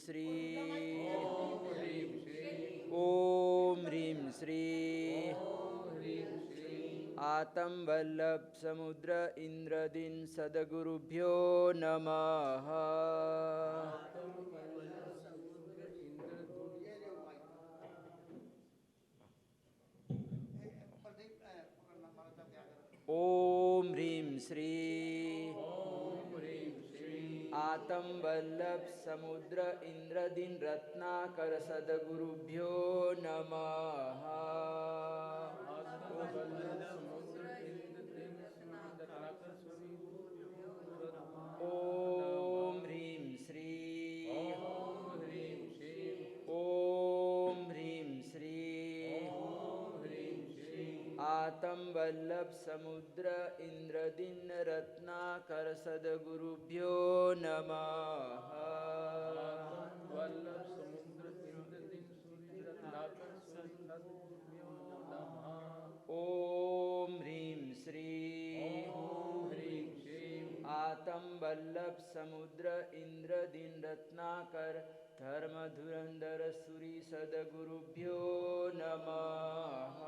श्री ओम ह्रीं श्री आतम वल्लभ समुद्र इंद्रदीन सदगुरुभ्यो नमः। ओम ह्रीं श्री आतम वल्लभ समुद्र इंद्रदीन रत्नाकर सदगुरुभ्यो नमः। ओम ह्रीं श्री ओम ह्रीं श्री आतम वल्लभ समुद्र इंद्रदीन रत्नाकर सदगुरुभ्यो नमः। ओम ह्रीं श्री आतम वल्लभ समुद्र इंद्रदीन रत्नाकर धर्म धुरंधर सुरी सदगुरुभ्यो नमः।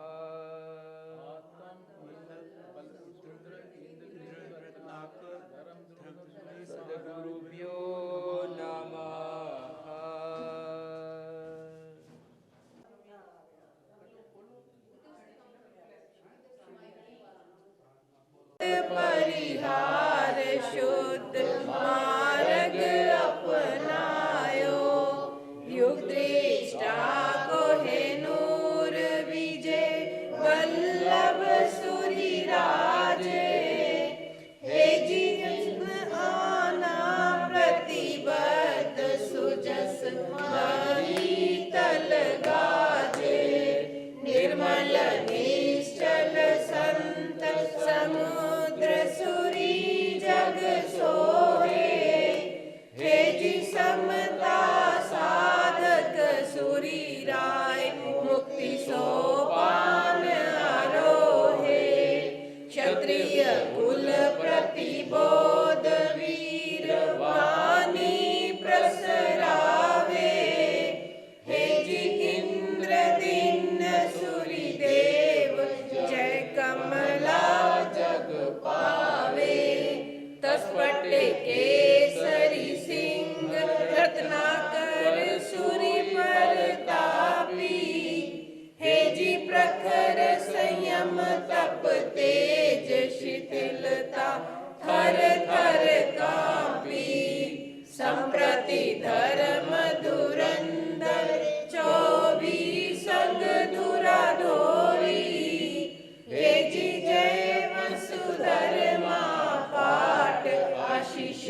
सदगुरुभ्यो नमः। परिहार शुद्ध मार्ग अपनायो, युग दृष्टा को है नूर विजय वल्लभ सुरी राजे। हे जिन आना प्रतिबद्ध सुजस हरि तल गाजे, निर्मल निश्चल संत समुद्र सुरी जग सोहे। हे जी समता साधक सुरी राय मुक्ति सोपान आरोहे। क्षत्रिय कुल प्रतिबोध वीर वाणी प्रसरावे। हे जी इंद्रदीन सुरी देव जय कमला जग पावे। तस्पट केसरी सिंह रत्नाकर सुरी परतापी। हे जी प्रखर संयम तप तेज शिथिलता थर थर कांपी। संप्रति धर्म धुरंधर 24 संग धुराधोरी। हे जी जय वसुधर्मा पाठ आशीष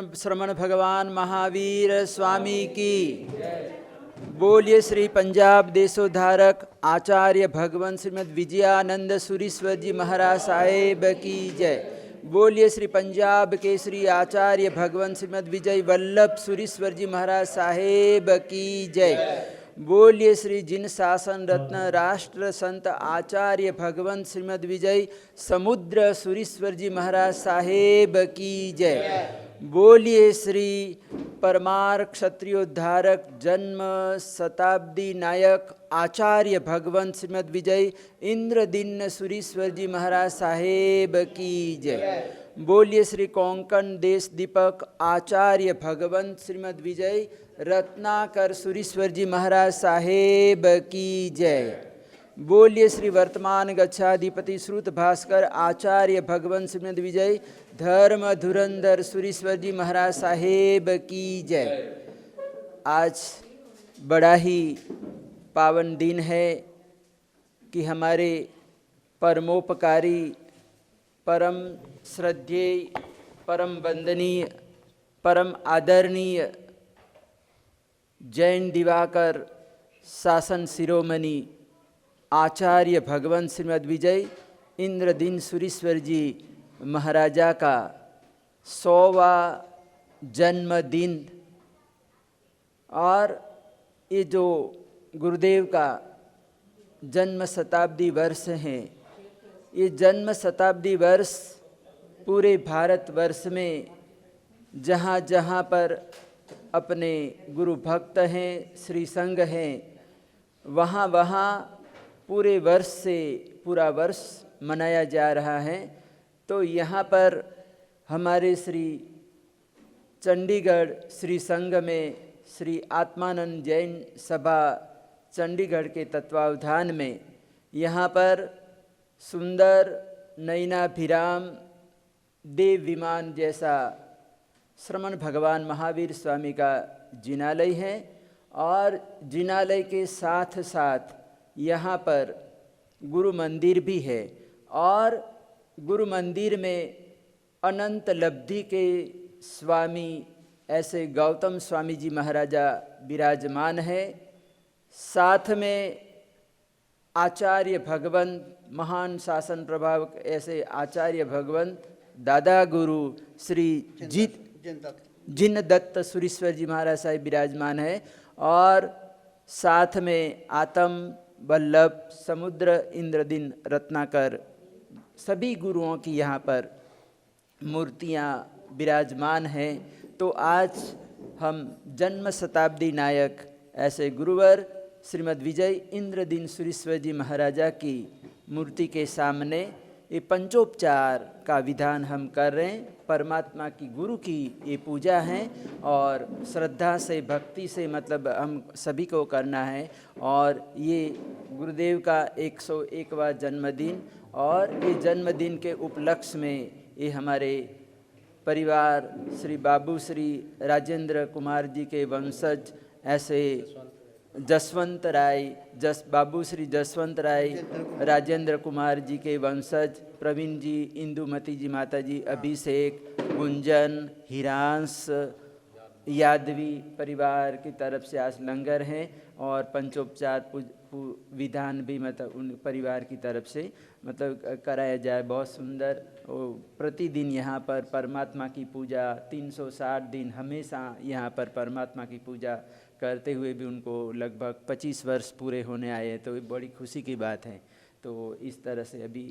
श्रमण भगवान महावीर स्वामी की। बोलिए श्री पंजाब देशोद्धारक आचार्य भगवान श्रीमद विजयानंद सुरीश्वर जी महाराज साहेब की जय। बोलिए श्री पंजाब के श्री आचार्य भगवान श्रीमद विजय वल्लभ सुरीश्वर जी महाराज साहेब की जय। बोलिए श्री जिन शासन रत्न राष्ट्र संत आचार्य भगवान श्रीमद विजय समुद्र सुरीश्वर जी महाराज साहेब की जय। बोलिए श्री परमार क्षत्रियोद्धारक जन्म शताब्दी नायक आचार्य भगवान श्रीमद विजय इंद्रदीन सुरीश्वर जी महाराज साहेब की जय। बोलिए श्री कोंकण देश दीपक आचार्य भगवान श्रीमद विजय रत्नाकर सुरीश्वर जी महाराज साहेब की जय। बोलिए श्री वर्तमान गच्छाधिपति श्रुत भास्कर आचार्य भगवान श्रीमद विजय धर्म धुरंधर सुरीश्वर जी महाराज साहेब की जय। आज बड़ा ही पावन दिन है कि हमारे परमोपकारी परम श्रद्धेय परम वंदनीय परम आदरणीय जैन दिवाकर शासन शिरोमणि आचार्य भगवान श्रीमद विजय इंद्रदीन सुरीश्वर जी महाराजा का 100वां जन्मदिन और ये जो गुरुदेव का जन्म शताब्दी वर्ष है, ये जन्म शताब्दी वर्ष पूरे भारतवर्ष में जहाँ जहाँ पर अपने गुरु भक्त हैं, श्री संघ हैं, वहाँ वहाँ पूरे वर्ष से पूरा वर्ष मनाया जा रहा है। तो यहाँ पर हमारे श्री चंडीगढ़ श्री संघ में श्री आत्मानंद जैन सभा चंडीगढ़ के तत्वावधान में यहाँ पर सुंदर नयनाभिराम देव विमान जैसा श्रमण भगवान महावीर स्वामी का जिनालय है और जिनालय के साथ साथ यहाँ पर गुरु मंदिर भी है और गुरु मंदिर में अनंत लब्धि के स्वामी ऐसे गौतम स्वामी जी महाराजा विराजमान है। साथ में आचार्य भगवंत महान शासन प्रभावक ऐसे आचार्य भगवंत दादा गुरु श्री जिन दत्त सुरीश्वर जी महाराज साहिब विराजमान है और साथ में आत्म वल्लभ समुद्र इंद्रदीन रत्नाकर सभी गुरुओं की यहाँ पर मूर्तियाँ विराजमान हैं। तो आज हम जन्म शताब्दी नायक ऐसे गुरुवर श्रीमद विजय इंद्रदीन सुरीश्वर जी महाराजा की मूर्ति के सामने ये पंचोपचार का विधान हम कर रहे हैं। परमात्मा की गुरु की ये पूजा है और श्रद्धा से भक्ति से मतलब हम सभी को करना है। और ये गुरुदेव का 101वां जन्मदिन और ये जन्मदिन के उपलक्ष्य में ये हमारे परिवार श्री बाबू श्री राजेंद्र कुमार जी के वंशज ऐसे जसवंत राय बाबू श्री जसवंत राय राजेंद्र कुमार जी के वंशज प्रवीण जी इंदुमती जी माता जी अभिषेक गुंजन हिरांश यादवी परिवार की तरफ से आज लंगर हैं और पंचोपचार विधान भी मतलब उन परिवार की तरफ से मतलब कराया जाए। बहुत सुंदर प्रतिदिन यहाँ पर परमात्मा की पूजा 360 दिन हमेशा यहाँ पर परमात्मा की पूजा करते हुए भी उनको लगभग 25 वर्ष पूरे होने आए हैं। तो ये बड़ी खुशी की बात है। तो इस तरह से अभी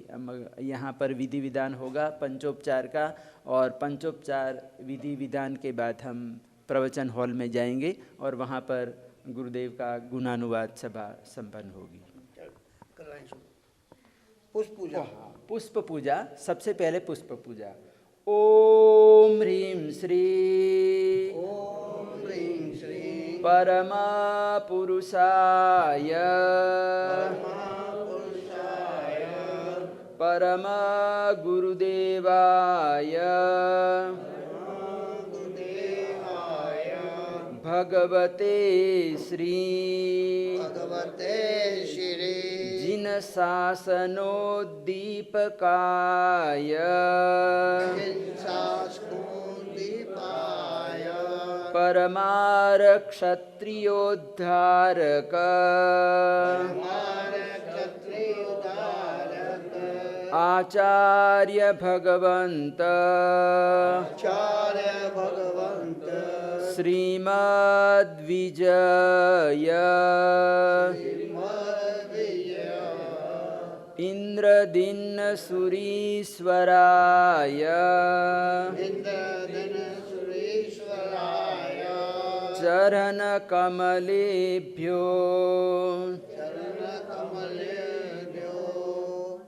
यहाँ पर विधि विधान होगा पंचोपचार का और पंचोपचार विधि विधान के बाद हम प्रवचन हॉल में जाएंगे और वहाँ पर गुरुदेव का गुणानुवाद सभा संपन्न होगी। पुष्प पूजा सबसे पहले पुष्प पूजा। ओम ह्रीं श्री परमा पुरुषाय परम गुरुदेवाय भगवते श्री जिन शासनोद्दीपकाय परमार क्षत्रियोद्धारक आचार्य भगवंत श्रीमद्विजय इंद्रदिन्नसुरीश्वराय चरणकमलेभ्यो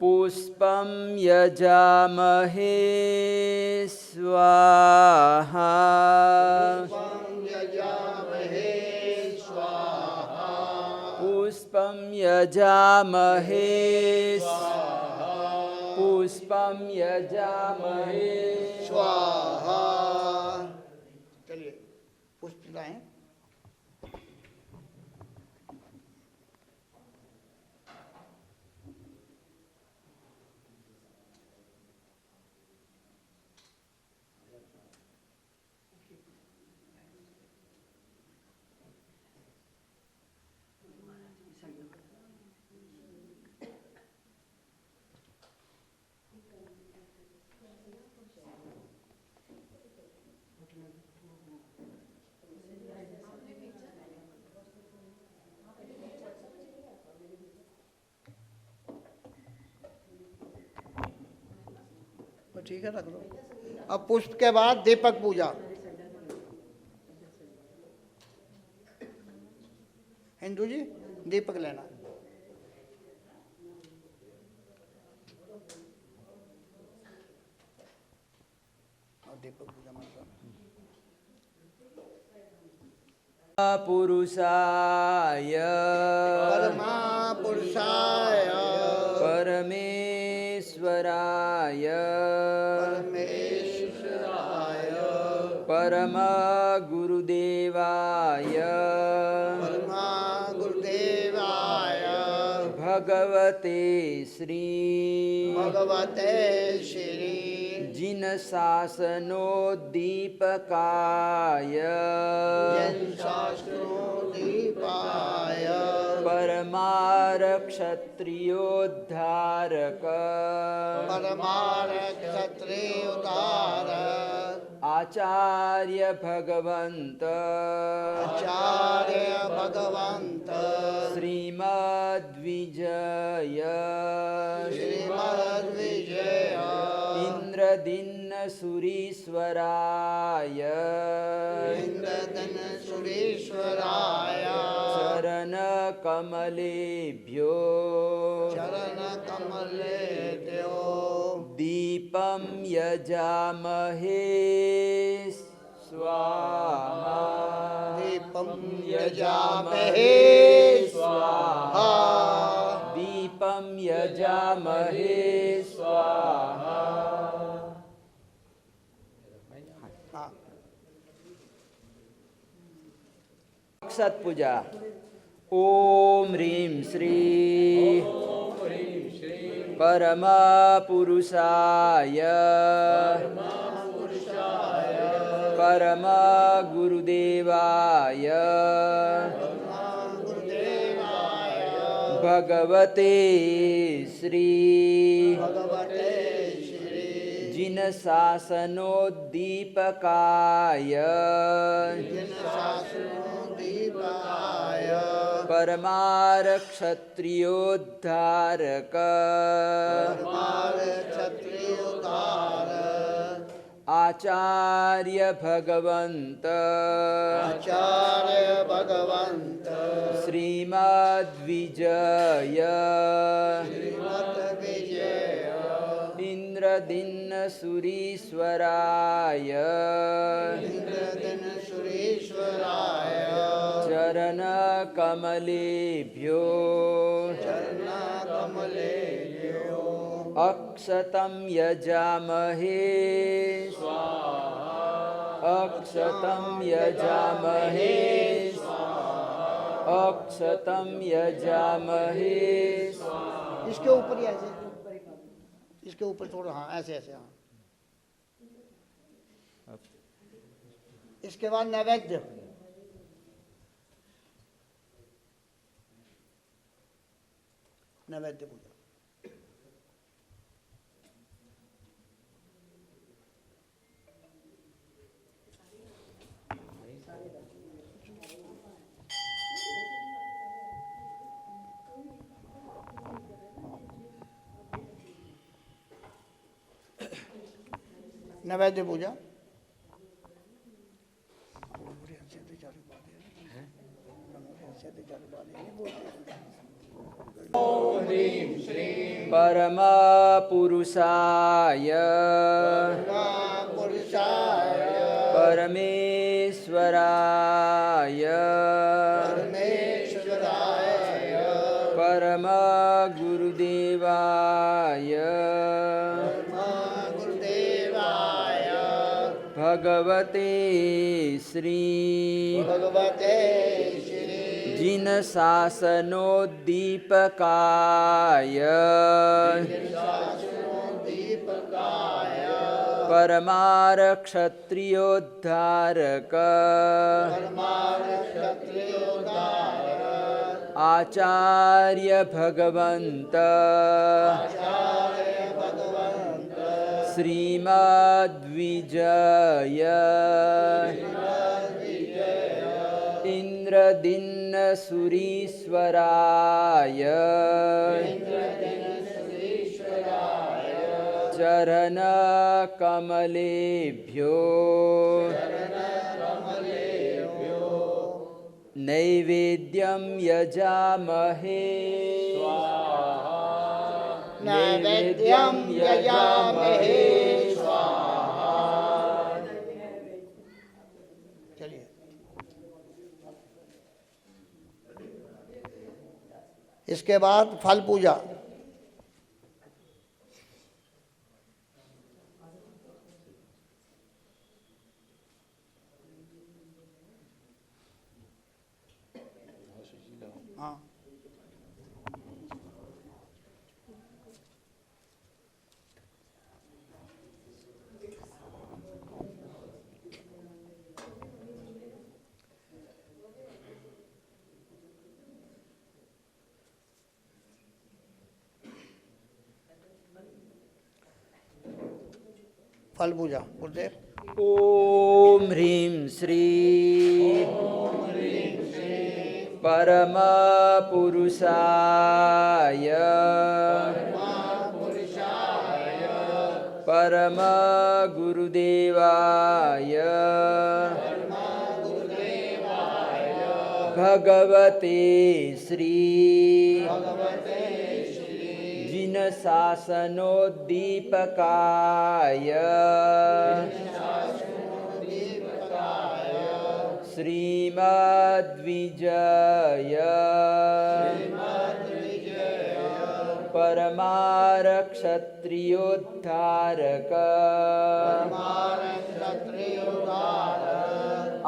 पुष्पं यजामहे स्वाहा पुष्पं यजामहे पुष्पं यजामहे स्वाहा। चलिए पुष्प लाएं। ठीक है, रख दो। अब पुष्प के बाद दीपक पूजा। हिंदू जी दीपक लेना। और दीपक पूजा पुरुषाय परमा पुरुषाय परमेश्वराय परमेश्वराय परम गुरुदेवाय परमा गुरुदेवाय भगवते श्री भगवते श्री जिन शासनोद्दीपकाय जन शास्त्रोद्दीपाय परमार क्षत्रियोद्धारक परमार क्षत्रियोद्धार आचार्य भगवंत आचार्य भगवंत श्रीमद्विजय श्रीमद्विजय इंद्रदिन्नसुरीश्वराय इंद्रधनुषीश्वराय चरण कमलेभ्यो चरण कमलेभ्यो दीपं यजामहे स्वाहा दीपं यजामहे स्वाहा दीपं यजामहे स्वाहा। अक्षत पूजा। ओम ह्रीं श्री परम पुरुषाय परम गुरुदेवाय भगवते श्री भगवते श्री जिन शासनोद्दीपकाय शास्त्रोद्दीपाय परमार क्षत्रियोद्धारक परमार क्षत्रियोद्धार आचार्य भगवंत आचार्य भगवंत श्रीमद्विजय श्रीमद्विजय इंद्रदिन्नसुरीश्वराय इंद्रधनुषीश्वराय चरण कमलेभ्यो चरण कमलेभ्यो अक्षतं यजामहे अक्षतं यजामहे अक्षतं यजामहे। इसके ऊपर ही ऐसे, इसके ऊपर थोड़ा, हाँ ऐसे ऐसे, हाँ। इसके बाद नैवेद्य। नैवेद्य पूजा। नैवेद्य पूजा। परमा पुरुषाय परमेश्वराय परम गुरुदेवाय भगवते श्री जिन शासनोद्दीपकाय परमारक्षत्रियोद्धारक आचार्य भगवंत श्रीमद्विजय इंद्रदिन्न सुरीश्वराय चरण कमलेभ्यो नैवेद्यं यजामहे नैवेद्यं यजामहे स्वाहा। चलिए, इसके बाद फल पूजा। हाँ, फल पूजा। गुरुदेव। ओम ह्रीं श्री परम पुरुषाय परम गुरुदेवाय भगवते श्री जिन शासनोद्दीपकाय श्रीमद्विजय परमारक्षत्रियोद्धारक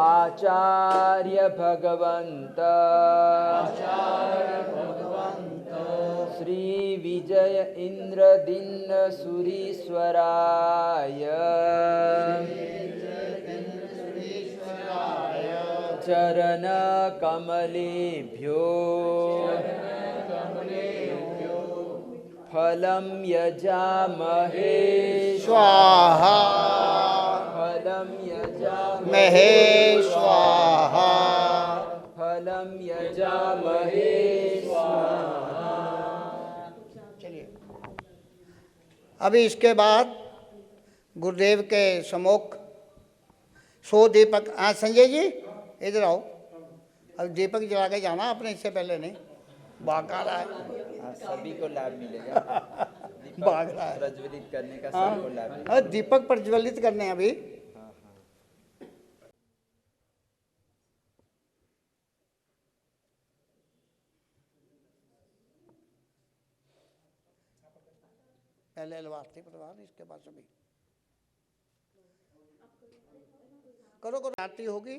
आचार्य भगवंत श्री विजय इंद्रदिन्न सुरीश्वराय चरण कमलेभ्यो फलं यजामहे स्वाहा। फलं यजामहे महे स्वाहा। फलं यजामहे स्वाहा। चलिए, अभी इसके बाद गुरुदेव के सम्मुख 100 दीपक। हाँ संजय जी, इधर आओ। अब दीपक जला के जाना आपने, इससे पहले नहीं। भाग रहा है। सभी को लाभ मिलेगा। भाग रहा है। प्रज्वलित करने का हाँ, सबको लाभ मिलेगा। हाँ, दीपक प्रज्वलित करने हैं अभी। पहले अलवार्थी परिवार, इसके बाद सभी। करो करो। आरती होगी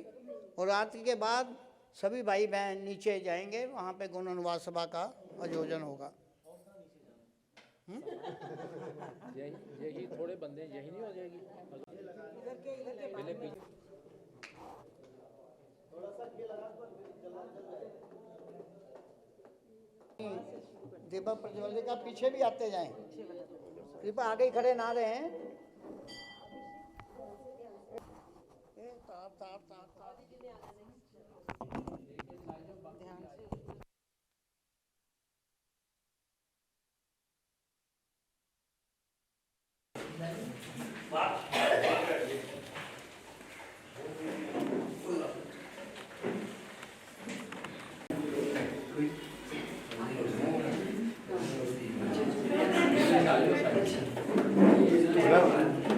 और आरती के बाद सभी भाई बहन नीचे जाएंगे, वहाँ पे गुण अनुवाद सभा का आयोजन होगा। यही थोड़े बंदे, यही नहीं हो जाएगी। दीपक प्रज्वलित का पीछे भी आते जाएं, कृपा आगे ही खड़े ना रहे हैं। तार तार तार तार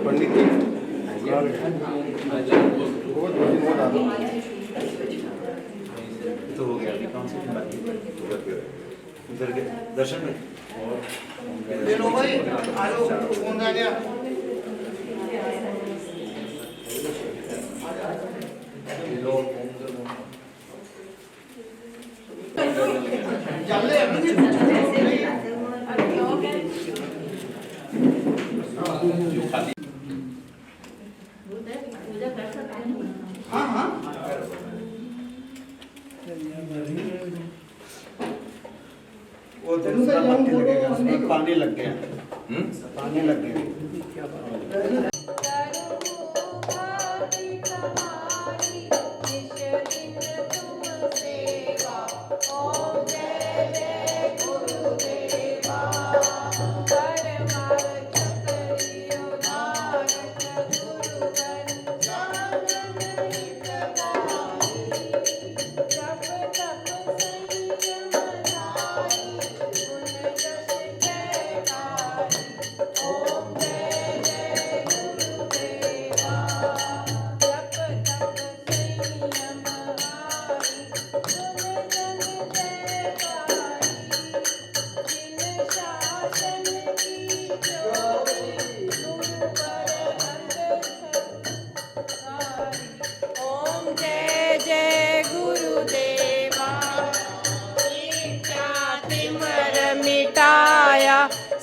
पंडित जी तो हो गया कौन सी बाकी उधर के दर्शन में ले लो भाई, आ जाओ, कौन आ गया? हाँ हाँ वो दूसरा मट्टी लगेगा, उसमें पानी लग गया, पानी लग गया।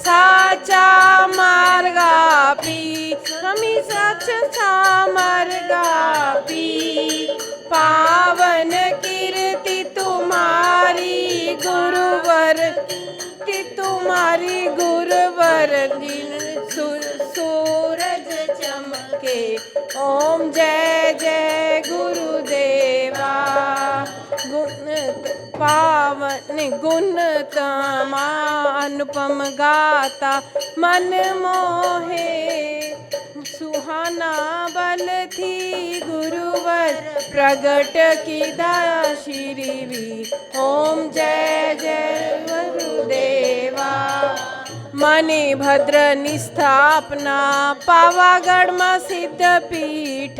साचा मार्गापी हमी सच्चा मार्गापी पावन कीर्ति तुम्हारी गुरुवर की तुम्हारी गुरुवर दिन सूरज चमके। ओम जय जय गुरुदेवा गुण पावन गुण तमा अनुपम गाता मन मोहे सुहाना बल थी गुरुवर प्रगट की दया श्री भी। ओम जय जय गुरुदेवा मणि भद्र निस्थापना पावागढ़ में सिद्ध पीठ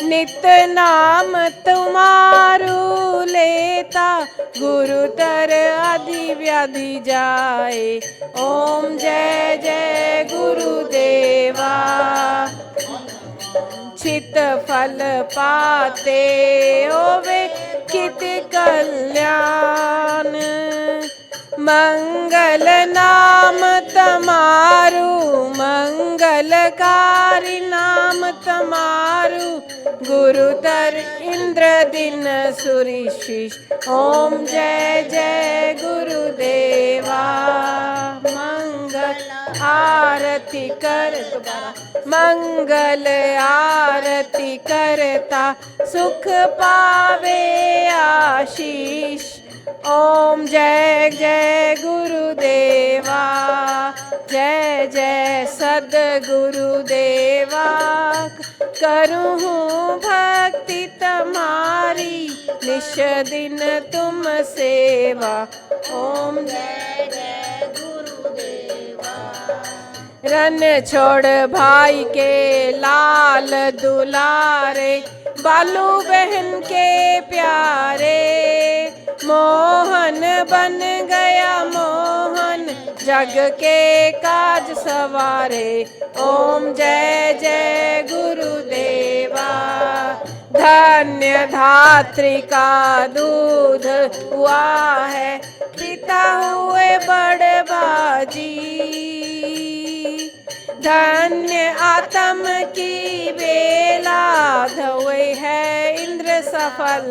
नित्य नाम तुम्हारू लेता गुरुतर आदि व्याधि जाए। ओम जय जय गुरुदेवा चित फल पाते ओवे कित कल्याण मंगल नाम तमारू मंगलकारी नाम तमारू गुरुतर इंद्र दिन सुरीशिष। ओम जय जय गुरुदेवा मंगल आरती करता मंगल आरती करता सुख पावे आशीष। ओम जय जय गुरुदेवा जय जय सद्गुरुदेवा करूँ भक्ति तुम्हारी निश दिन तुम सेवा। ओम जय जय गुरुदेवा रन छोड़ भाई के लाल दुलारे बालू बहन के प्यारे मोहन बन गया मोहन जग के काज सवारे। ओम जय जय गुरुदेवा धन्य धात्री का दूध हुआ है पिता हुए बड़बाजी धन्य आत्म की बेला धोए है इंद्र सफल।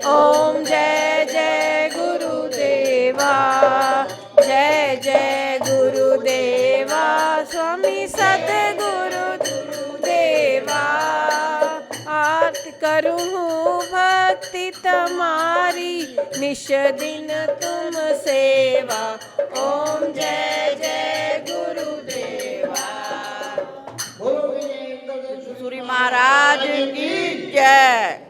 ओम जय जय गुरुदेवा जय जय गुरुदेवा स्वामी सद्गुरु देवा। आरती करूँ भक्ति तुम्हारी निश दिन तुम सेवा। ओम जय जय गुरुदेवा। सूरी महाराज की जय।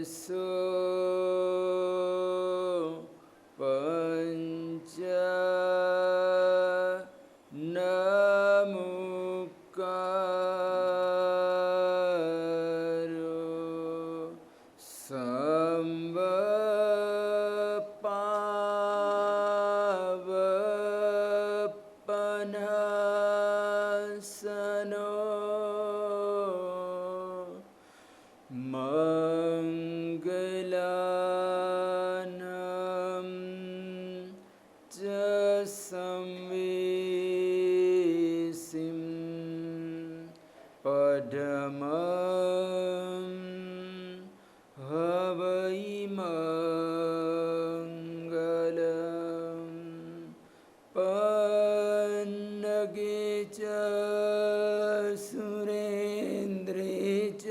सो पंच नमुकारो संवपावपनसनो मंगलानां च संवेसिं पदमं हवै मंगलम् पन्नगे च सुरेन्द्रे च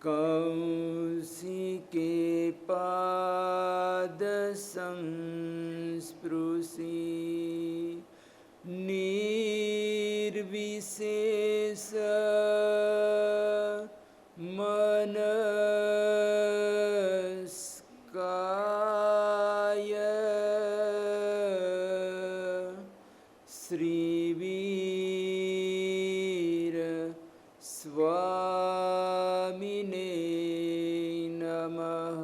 कौशिके पादसंस्पृशि निर्विशेष मनस्काय श्रीवीर स्वामिने नमः।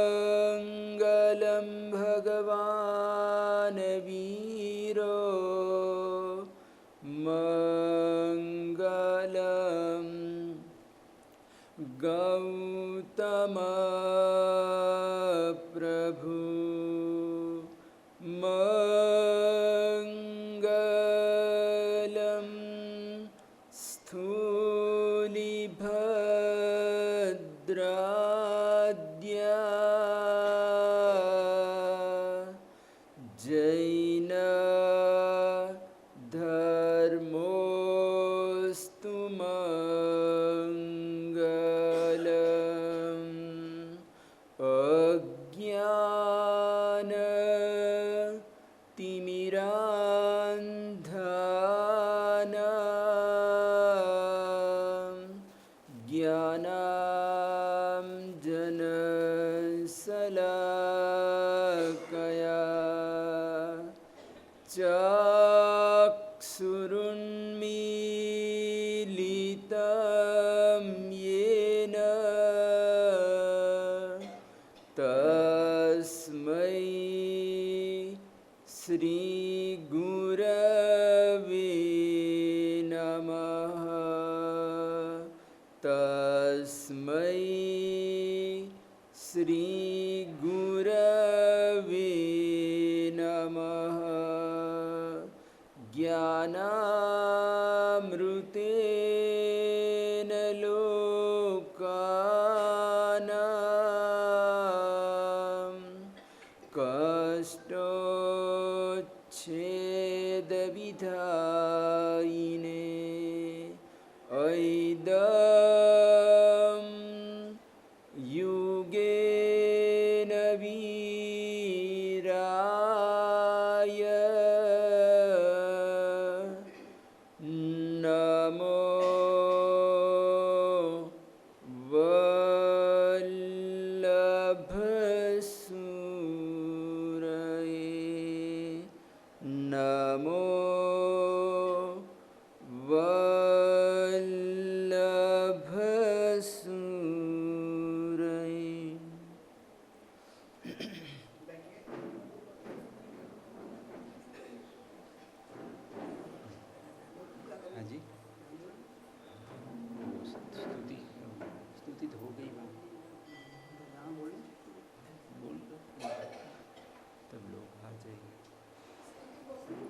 मंगलम भगवान वीरो मंगलम गौतम प्रभु मंगलम स्थूलिभद्राद्या जैन धर्मोस्तु मंगलम् अज्ञान तिमिरान्धना ज्ञानाञ्जनशलाकया चक्षुरुन्मीलितं येन तस्मै श्रीगुरवे नमः। तस्मै श्रीगुरवे नमः। ज्ञानामृतेन लोकानां कष्टोच्छेदविधायिने ऐदं युगेन वीराय नमो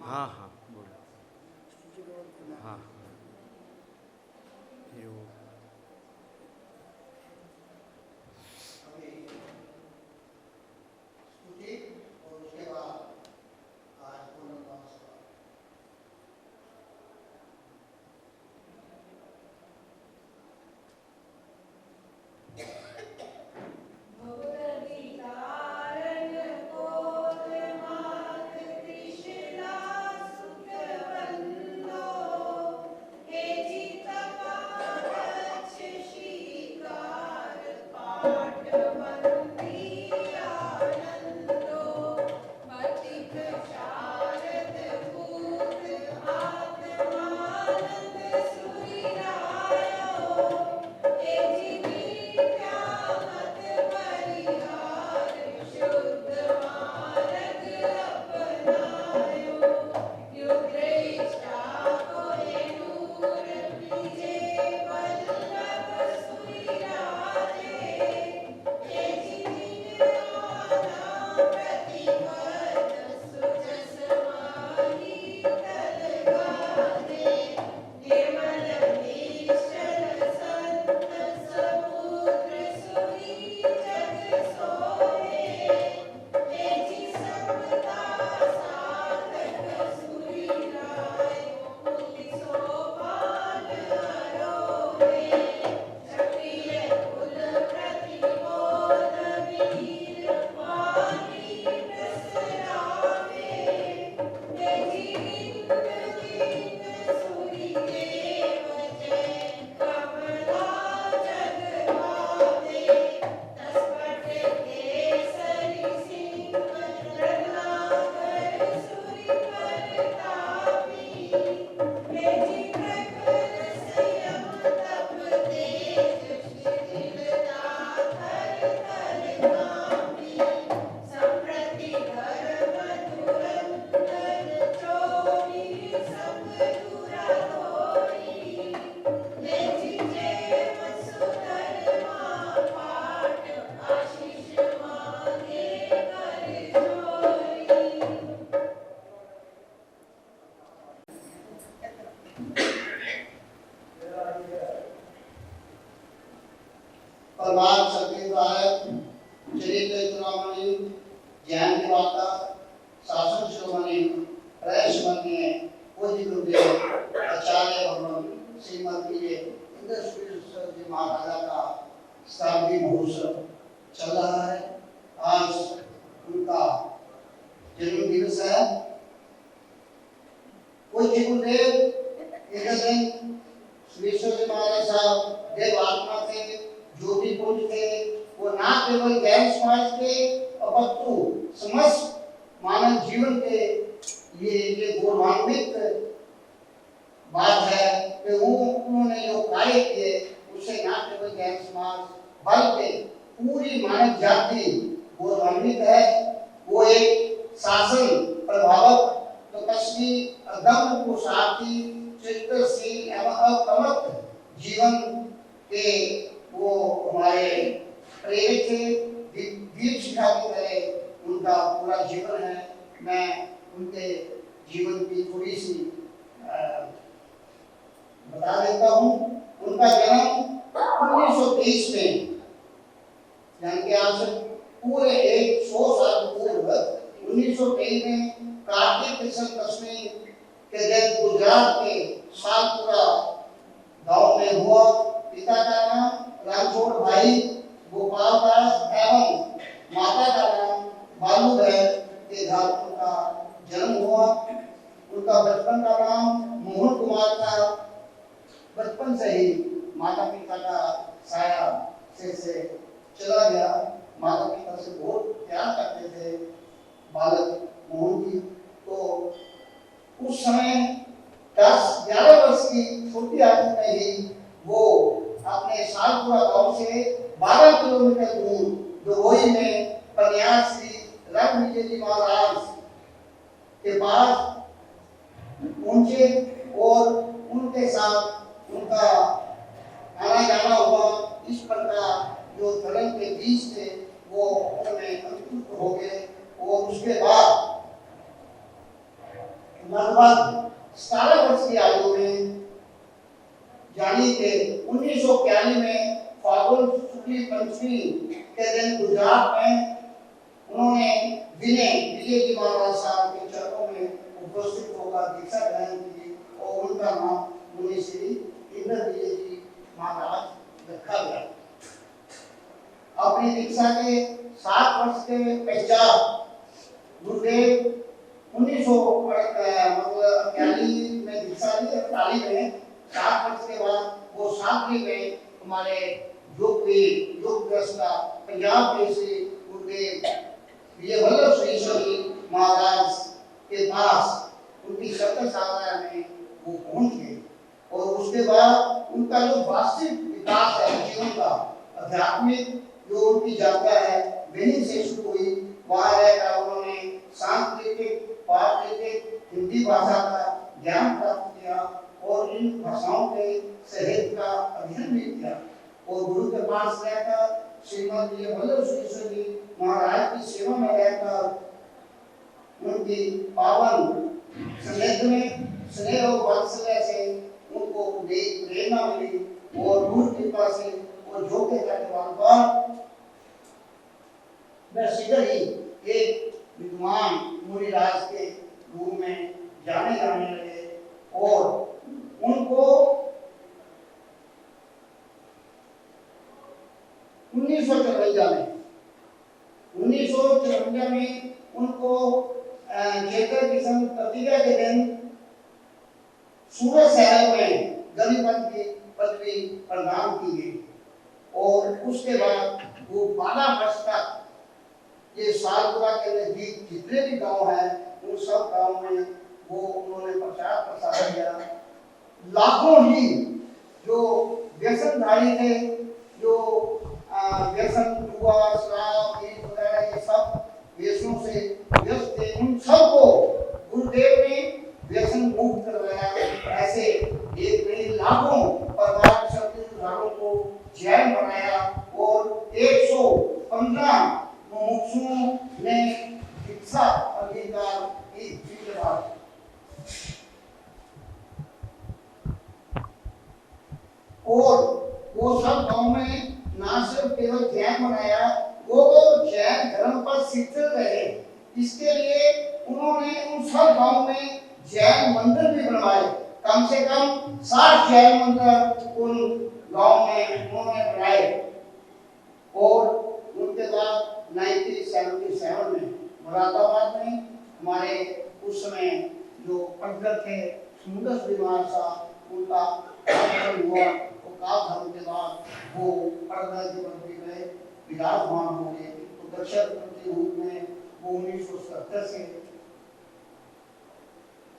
हाँ हाँ बोलो हाँ फिर वो और उसके बाद आज पूर्ण नमस्कार। प्रभात सत्य भारत चरित्र चुनावी ज्ञान निवाता शासन शिरोमणि प्रयास माननीय पूज्य गुरुदेव आचार्य भगवान श्रीमती इंद्र जी महाराजा का शताब्दी महोत्सव चल रहा है। आज उनका जन्म दिवस है। पूज्य गुरुदेव एक दिन विश्व जी महाराज साहब देव आत्मा थे, ज्योति पुंज थे। वो ना केवल जैन समाज के अपितु समस्त मानव जीवन के ये गौरवान्वित बात है कि वो उन्होंने जो कार्य किए उससे ना केवल जैन समाज बल्कि पूरी मानव जाति गौरवान्वित है। वो एक शासन प्रभावक तपस्वी अदम्य पुरुषार्थी चित्तशील एवं अप्रमत्त जीवन के वो हमारे प्रेरित थे। दीप शिखा की तरह उनका पूरा जीवन है। मैं उनके जीवन की थोड़ी सी बता देता हूँ। उनका जन्म 1923 में, यानी कि आज से पूरे 100 साल पूर्व 1923 में कार्तिक कृष्ण दशमी के दिन गुजरात के सालपुरा गांव में हुआ। पिता का नाम रणछोड़ भाई गोपाल दास एवं माता का नाम बालूबहन के घर उनका जन्म हुआ। उनका बचपन का नाम मोहन कुमार था। बचपन से ही माता पिता का साया से चला गया। माता पिता से बहुत प्यार करते थे बालक मोहन जी। तो उस समय 10-11 वर्ष की छोटी आयु में ही वो अपने सालपुरा गांव से 12 किलोमीटर दूर डोई में पन्यासी रणविजय जी महाराज के पास पहुंचे और उनके साथ उनका आना जाना हुआ। इस प्रकार जो धर्म के बीज थे वो उनमें अंकुरित हो गए और उसके बाद लगभग 17 वर्ष की आयु में यानी कि 1941 में फाल्गुन शुक्ल पंचमी के दिन गुजरात में उन्होंने विजय जी महाराज साहब के चरणों में उपस्थित होकर दीक्षा ग्रहण की और उनका नाम मुनि श्री इंद्र विजय जी महाराज रखा गया। अपनी दीक्षा के 7 वर्ष के पश्चात गुरुदेव 1941 में दीक्षा ली, 48 में 7 वर्ष के बाद वो सातवीं में हमारे योग दृष्टा पंजाब के से गुरुदेव विजय वल्लभ सुरेश्वरी महाराज के पास उनकी शब्द साधना में वो पहुंच गए और उसके बाद उनका जो वास्तविक विकास है जीवन का आध्यात्मिक जो उनकी यात्रा है बेनिन से शुरू हुई। वहाँ रहकर उन्होंने सांस्कृतिक पारंपरिक हिंदी भाषा का ज्ञान प्राप्त किया और इन भाषाओं के साहित्य का अध्ययन भी किया और गुरु के पास रहकर श्रीमद विजय वल्लभ सुरेश्वरी महाराज की सेवा में रहकर उनकी पावन संगत में स्नेह और वात्सल्य से उनको प्रेरणा मिली और गुरु कृपा से और जो के करने पर मैं सीधे ही एक विद्वान मुनिराज के रूप में जाने लगे और उनको 1954 में उनको चैत्र की तृतीया के दिन सूरत शहर में गरीबंत की पदवी प्रदान की गई और उसके बाद वो 12 वर्ष तक ये सालपुरा के नजदीक जितने भी गांव हैं उन सब गांव में वो उन्होंने प्रचार प्रसार किया। लाखों ही जो व्यसनधारी थे, जो व्यसन जुआ शराब वगैरह ये सब व्यसनों से व्यस्त थे, उन सबको गुरुदेव ने व्यसन मुक्त करवाया। ऐसे एक नहीं लाखों परिवार श्रद्धालुओं को जैन बनाया और 115 मुमुक्षुओं ने दीक्षा अंगीकार की। और वो सब गांव में ना सिर्फ केवल जैन बनाया, वो जैन धर्म पर शिक्षित रहे। इसके लिए उन्होंने उन सब गांव में जैन मंदिर भी बनवाए। कम से कम 60 जैन मंदिर उन गांव में उन्होंने बनाए और उनके बाद 1977 में मुरादाबाद में हमारे उस समय जो पंडित थे सुंदर बीमार साहब उनका हुआ तो काल धर्म के बाद वो पंडित के बन गए, विराजमान हो गए। तो दक्षिण के रूप में वो 1970 से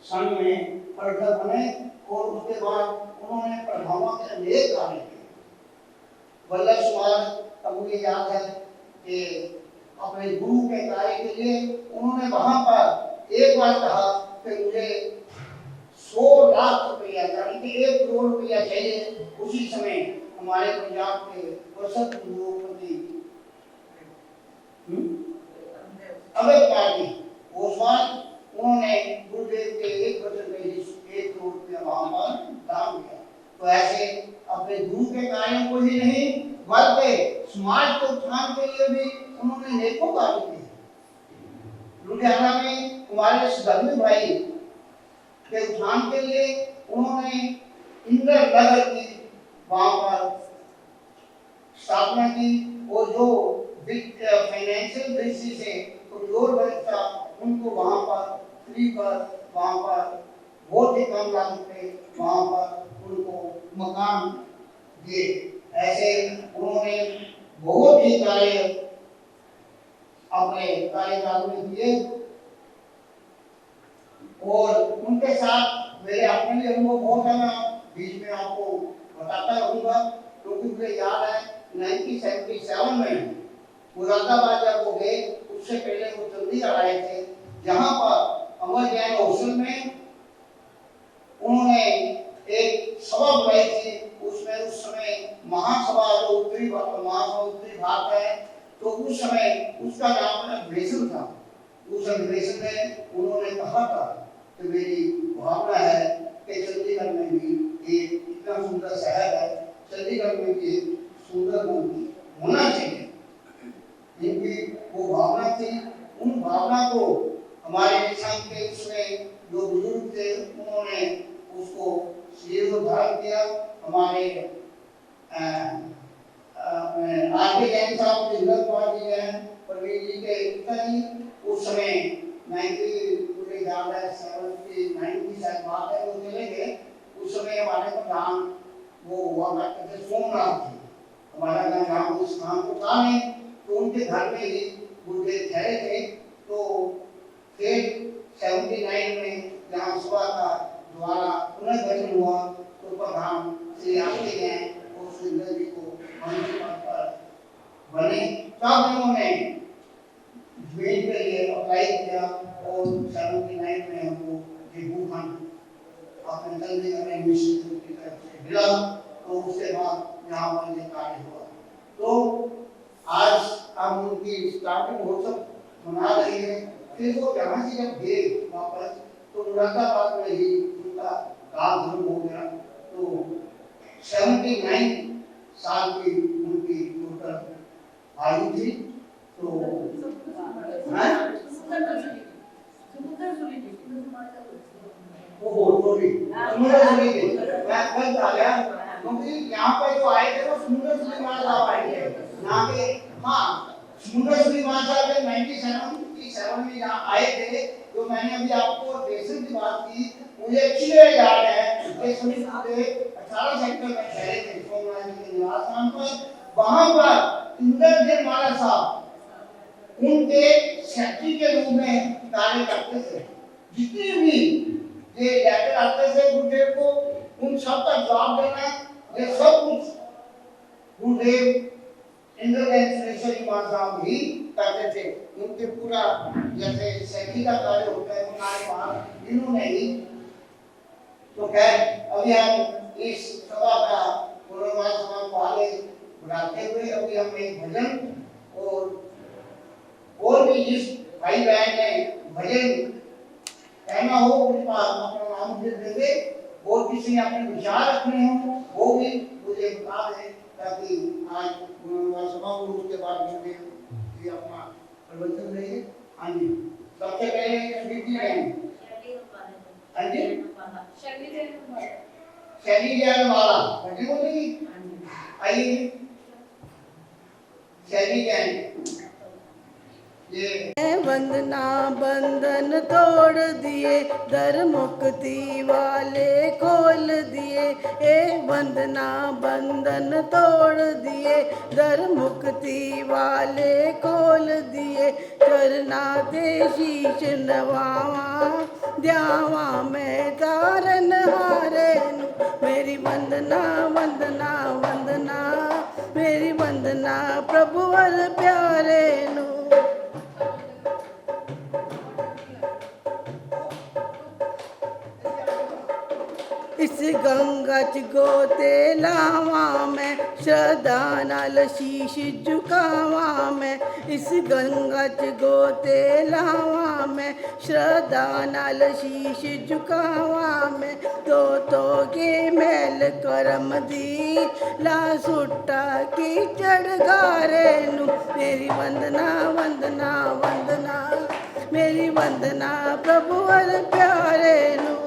संघ में पंडित बने और उसके बाद उन्होंने प्रभावों के अनेक कार्य किए। वल्लभ समाज का मुझे याद है कि अपने गुरु के कार्य के लिए उन्होंने वहां पर एक बार कहा कि मुझे 100 लाख रुपया यानी कि 1 करोड़ रुपया चाहिए। उसी समय हमारे पंजाब के प्रसिद्ध उद्योगपति अम्बेडकर जी ओसवाल उन्होंने गुरुदेव के एक वचन पे 1 करोड़ रुपया वहां पर दान दिया। तो ऐसे अपने गुरु के कार्यों को ही नहीं बल्कि समाज के उत्थान के लिए भी उन्होंने नेकों कार्य किए। लुधियाना में हमारे श्रद्धालु भाई के उत्थान के लिए उन्होंने इंदिरा नगर की वहां पर स्थापना की और जो फाइनेंशियल दृष्टि से कमजोर वर्ग था उनको वहां पर फ्री पर वहां पर बहुत ही कम लागत पे वहां पर उनको मकान दिए। ऐसे उन्होंने बहुत ही कार्य अपने कार्यकाल में किए और उनके साथ मेरे अपने भी अनुभव बहुत है। मैं बीच में आपको बताता रहूंगा क्योंकि मुझे याद है 1977 में मुरादाबाद जब वो गए उससे पहले वो चंडीगढ़ आए थे, जहां पर अमर जैन हॉस्टल में उन्होंने एक सभा बुलाई थी। उसमें उस समय महासभा जो उत्तरी भाग है तो उस समय उसका नाम अधिवेशन था। उस अधिवेशन में उन्होंने कहा था तो मेरी भावना है कि चंडीगढ़ में भी एक इतना सुंदर शहर है, चंडीगढ़ में भी एक सुंदर मंदिर होना चाहिए। इनकी वो भावना थी, उन भावना को हमारे संघ के उसमें जो बुजुर्ग थे उन्होंने उसको जीर्णोद्धार किया। हमारे आरके जैन साहब, जिंदल कुमार जी हैं, प्रवीण जी के पिताजी उस समय 90 शायद बात है, वो चले गए। उस समय हमारे प्रधान वो हुआ करते थे सोमनाथ जी, हमारा गाँव उस स्थान को था नहीं, तो उनके घर में ही गुरुदेव ठहरे थे। तो फिर 79 में जहाँ सभा का द्वारा पुनर्गठन हुआ तो प्रधान श्री आरके जैन और सुंदर जी को मंत्री पद पर बने। तब उन्होंने ज्वाइन के लिए अप्लाई किया और 79 में हमको ये भूखंड अपने चंडीगढ़ में इंस्टीट्यूट की तरफ से मिला। तो उसके बाद यहाँ पर ये कार्य हुआ। तो आज हम उनकी स्टार्टिंग महोत्सव मना रहे हैं। फिर वो जहाँ से जब गए वापस तो मुरादाबाद में ही उनका काल धर्म हो गया। तो 79 साल की उनकी टोटल आयु थी। तो क्योंकि यहाँ पे जो आए थे वो सुंदर सुलेमान साहब आए थे यहाँ के। हाँ, सुंदर सुलेमान साहब 97 में यहाँ आए थे। जो मैंने अभी आपको बेसिक की बात की, मुझे अच्छी तरह याद है कि सभी 18 सेक्टर में ठहरे थे सोमनाथ जी के निवास स्थान पर। वहां पर इंद्रजीत माला साहब उनके सेक्रेटरी के रूप में कार्य करते थे। जितने भी ये लेटर आते थे गुरुदेव को, उन सब का जवाब देना, ये सब कुछ गुरुदेव इंद्रजीत माला साहब ही करते थे। उनके पूरा जैसे सेक्रेटरी का कार्य होता है वो इन्होंने ही। तो खैर अभी हम इस सभा का पुनर्वास सभा को आगे बढ़ाते हुए अभी हम एक भजन और भी जिस भाई बहन ने भजन कहना हो उनके पास अपना नाम दे देंगे, और किसी ने अपने विचार रखने हो वो भी मुझे बता दें, ताकि आज पुनर्वास सभा को उसके बाद मुझे ये अपना प्रवचन देंगे। हाँ जी, सबसे पहले दीदी बहन, हाँ जी शैली जैन वाला भजन बोलेगी। आइए शैली जैन। ये वंदना बंधन तोड़ दिए, दर मुक्ति वाले खोल दिए। ए वंदना बंधन तोड़ दिए, दर मुक्ति वाले खोल दिए। चरना दे शीश नवावा, द्यावा मैं तारन हारे नु। मेरी वंदना वंदना वंदना, मेरी वंदना प्रभु वर प्यारे नु। इस गंगा च गोते लावा मैं, श्रद्धा नाल शीश झुकावा मैं। इस गंगा च गोते लावा मैं, श्रद्धा नाल शीश झुकावा मैं। तो के मैल करम दी, ला सुट्टा की चढ़गारे नु। मेरी वंदना वंदना वंदना, मेरी वंदना प्रभु वर प्यारे नु।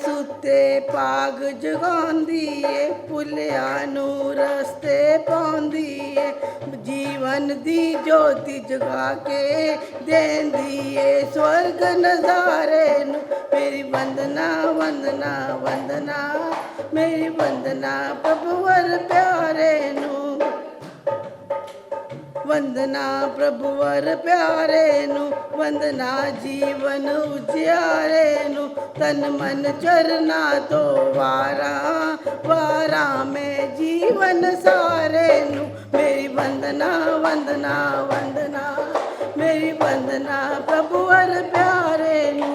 सुते पाग जगांदी है, पुलिया नू रस्ते पांदी है। जीवन दी ज्योति जगा के देंदी है स्वर्ग नजारे नु। मेरी वंदना वंदना वंदना, मेरी वंदना प्रभु वर प्यारे नु। वंदना प्रभु वर प्यारे नु, वंदना जीवन उजियारे नु। तन मन चरना तो वारा, वारा में जीवन सारे नु। मेरी वंदना वंदना वंदना, मेरी वंदना प्रभु वर प्यारे नु।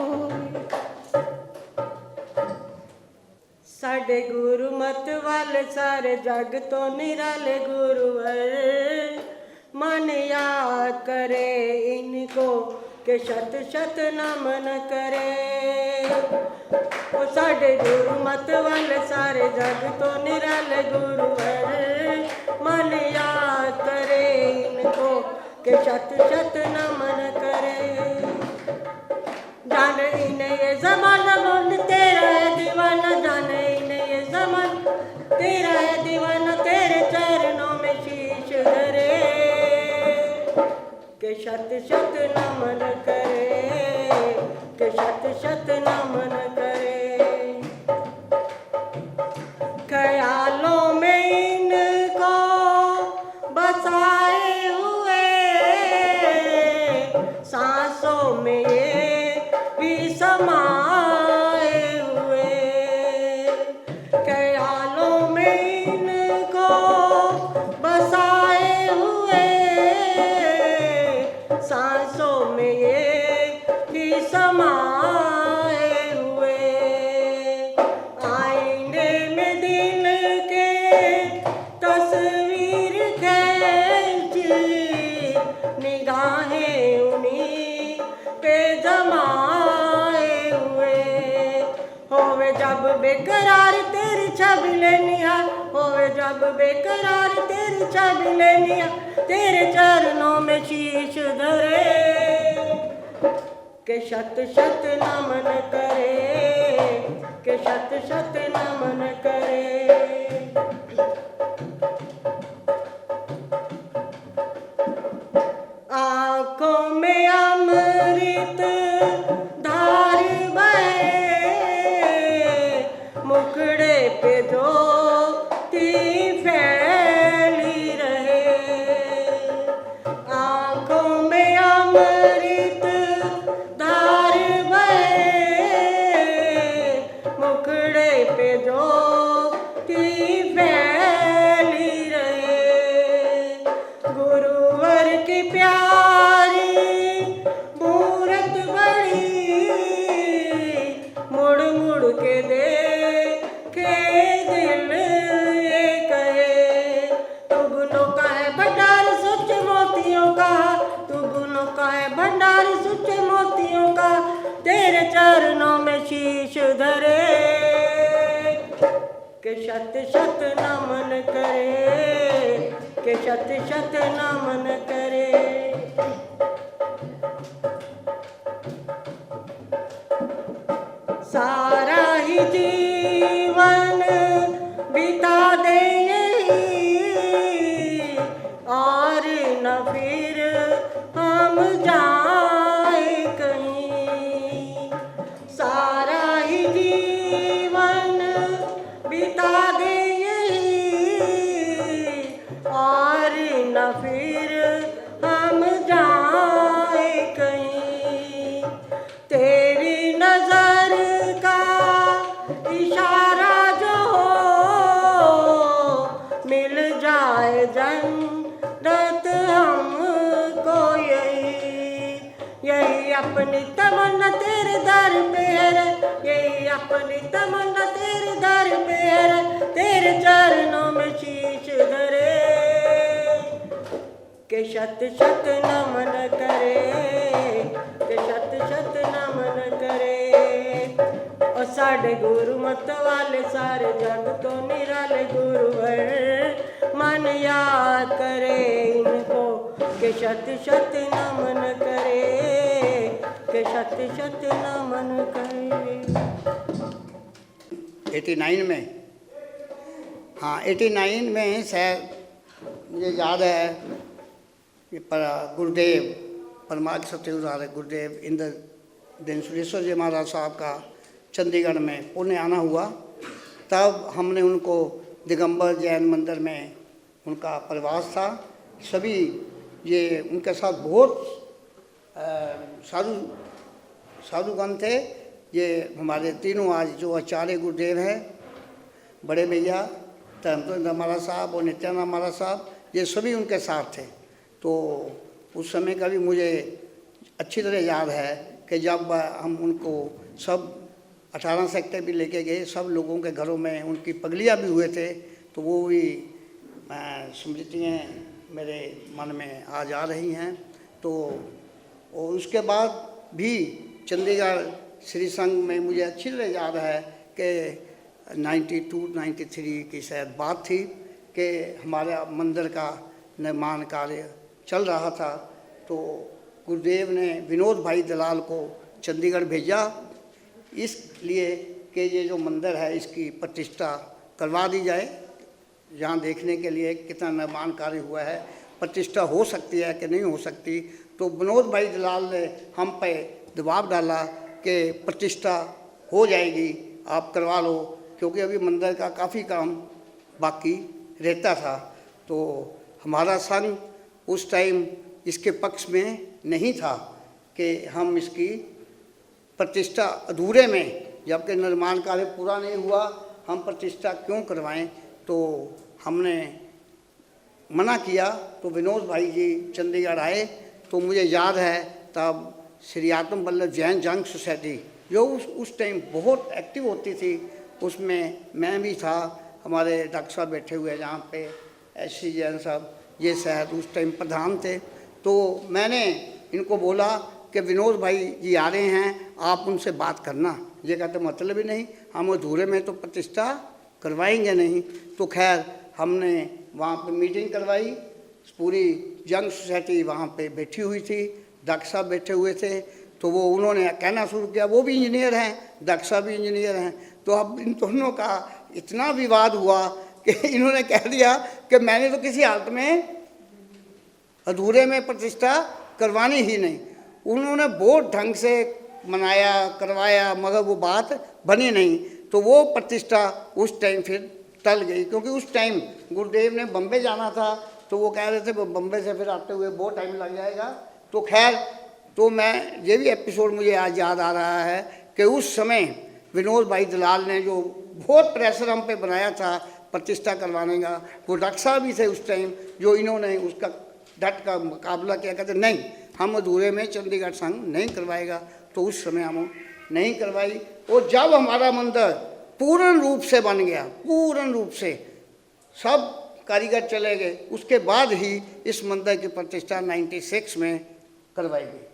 साडे गुरु मत वाले सारे जग तो निराले गुरुवर, मन याद करे इनको के शत शत नमन करे। ओ साडे गुरु मत वाले सारे जग तो निराले गुरुवर, मन याद करे इनको के शत शत नमन करे। जाने इन्हें ये ज़माना बोल तेरा है दीवाना, जाने इन्हें ये ज़माना तेरा है दीवाना, तेरे चरणों में शीश धरे के शत शत नमन करे, के शत शत नमन करे। ख्यालों में इनको बसाए हुए, सांसों में ये भी समाए हुए। ख्यालों में इनको बसाए हुए, सांसों में ये भी समाए हुए। आईने में दिल के तस्वीर खींची, निगाहें उन्हीं पे जमाए हुए। होवे जब बेकरार तेरी छवि लेनिया, होवे जब बेकरार तेरी छवि लेनिया, तेरे चरणों में शीश धरे के शत शत नमन करे, के शत शत नमन करे। आँखों में अमृत धार बहे, मुखड़े पे ज्योति फैली रहे। आँखों में अमृत धार बहे, मुखड़े पे ज्योति फैली रहे। गुरुवर की प्यारी मूरत बड़ी, मुड़ मुड़ के देखे दिल ये कहे। तू गुनों का है भंडार सच्चे मोतियों का, तू गुनों का है भंडार सच्चे मोतियों का, तेरे चरणों में शीश धरे के शत शत नमन करे, के शत शत नमन करे। सारा ही जीवन बिता दे यही, और न फिर हम जाए कहीं। सारा ही जीवन बिता दे यही, और न फिर हम जाए कहीं। तेरी नजर का इशारा जो हो, मिल जाए जन्नत हमको यही। यही अपनी तमन्ना तेरे दर पे है, यही अपनी तमन्ना तेरे दर पे है, तेरे चरणों में शीश धरे के शत शत नमन करे, के शत शत नमन करे। और साढ़े गुरु मत वाले सारे जग तो निराले गुरुवर, मन याद करे इनको के शत शत नमन करे, के शत शत नमन करे। 89 में, हाँ 89 में शायद मुझे याद है कि गुरुदेव परमार्थ सत्यनारायण गुरुदेव इंद्र दिनसुरेश्वर जी महाराज साहब का चंडीगढ़ में पुण्य आना हुआ। तब हमने उनको दिगंबर जैन मंदिर में उनका प्रवास था। सभी ये उनके साथ बहुत साधुगण थे। ये हमारे तीनों आज जो आचार्य गुरुदेव हैं, बड़े भैया धर्मचंद्र महाराज साहब और नित्यानंद महाराज साहब, ये सभी उनके साथ थे। तो उस समय का भी मुझे अच्छी तरह याद है कि जब हम उनको सब 18 सेक्टर भी लेके गए, सब लोगों के घरों में उनकी पगलियाँ भी हुए थे, तो वो भी स्मृतियाँ मेरे मन में आ जा रही हैं। तो और उसके बाद भी चंडीगढ़ श्री संघ में मुझे अच्छी तरह याद है कि 92-93 की शायद बात थी कि हमारे मंदिर का निर्माण कार्य चल रहा था। तो गुरुदेव ने विनोद भाई दलाल को चंडीगढ़ भेजा इसलिए कि ये जो मंदिर है इसकी प्रतिष्ठा करवा दी जाए, यहाँ देखने के लिए कितना निर्माण कार्य हुआ है, प्रतिष्ठा हो सकती है कि नहीं हो सकती। तो विनोद भाई दलाल ने हम पे दबाव डाला कि प्रतिष्ठा हो जाएगी, आप करवा लो, क्योंकि अभी मंदिर का काफ़ी काम बाकी रहता था। तो हमारा संघ उस टाइम इसके पक्ष में नहीं था कि हम इसकी प्रतिष्ठा अधूरे में, जबकि निर्माण कार्य पूरा नहीं हुआ, हम प्रतिष्ठा क्यों करवाएं। तो हमने मना किया। तो विनोद भाई जी चंडीगढ़ आए। तो मुझे याद है तब श्री आत्म बल्लभ जैन जंग सोसाइटी जो उस टाइम बहुत एक्टिव होती थी, उसमें मैं भी था, हमारे डॉक्टर साहब बैठे हुए जहाँ पे SC जैन साहब, ये शायद उस टाइम प्रधान थे। तो मैंने इनको बोला कि विनोद भाई जी आ रहे हैं, आप उनसे बात करना। ये कहते मतलब ही नहीं, हम अधूरे में तो प्रतिष्ठा करवाएंगे नहीं। तो खैर हमने वहाँ पे मीटिंग करवाई, पूरी जंग सोसाइटी वहाँ पे बैठी हुई थी, डॉक्टर साहब बैठे हुए थे। तो वो उन्होंने कहना शुरू किया, वो भी इंजीनियर हैं, डॉक्टर साहब भी इंजीनियर हैं। तो अब इन दोनों का इतना विवाद हुआ कि इन्होंने कह दिया कि मैंने तो किसी हालत में अधूरे में प्रतिष्ठा करवानी ही नहीं। उन्होंने बहुत ढंग से मनाया करवाया, मगर वो बात बनी नहीं। तो वो प्रतिष्ठा उस टाइम फिर टल गई, क्योंकि उस टाइम गुरुदेव ने बम्बे जाना था। तो वो कह रहे थे बम्बे से फिर आते हुए बहुत टाइम लग जाएगा। तो खैर, तो मैं ये भी एपिसोड मुझे आज याद आ रहा है कि उस समय विनोद भाई दलाल ने जो बहुत प्रेशर हम पे बनाया था प्रतिष्ठा करवाने का, वो डॉक्टर साहब भी थे उस टाइम, जो इन्होंने उसका डट का मुकाबला किया, कहते नहीं हम अधूरे में चंडीगढ़ संघ नहीं करवाएगा। तो उस समय हम नहीं करवाई। और जब हमारा मंदिर पूर्ण रूप से बन गया, पूर्ण रूप से सब कारीगर चले गए, उसके बाद ही इस मंदिर की प्रतिष्ठा 96 में करवाई गई।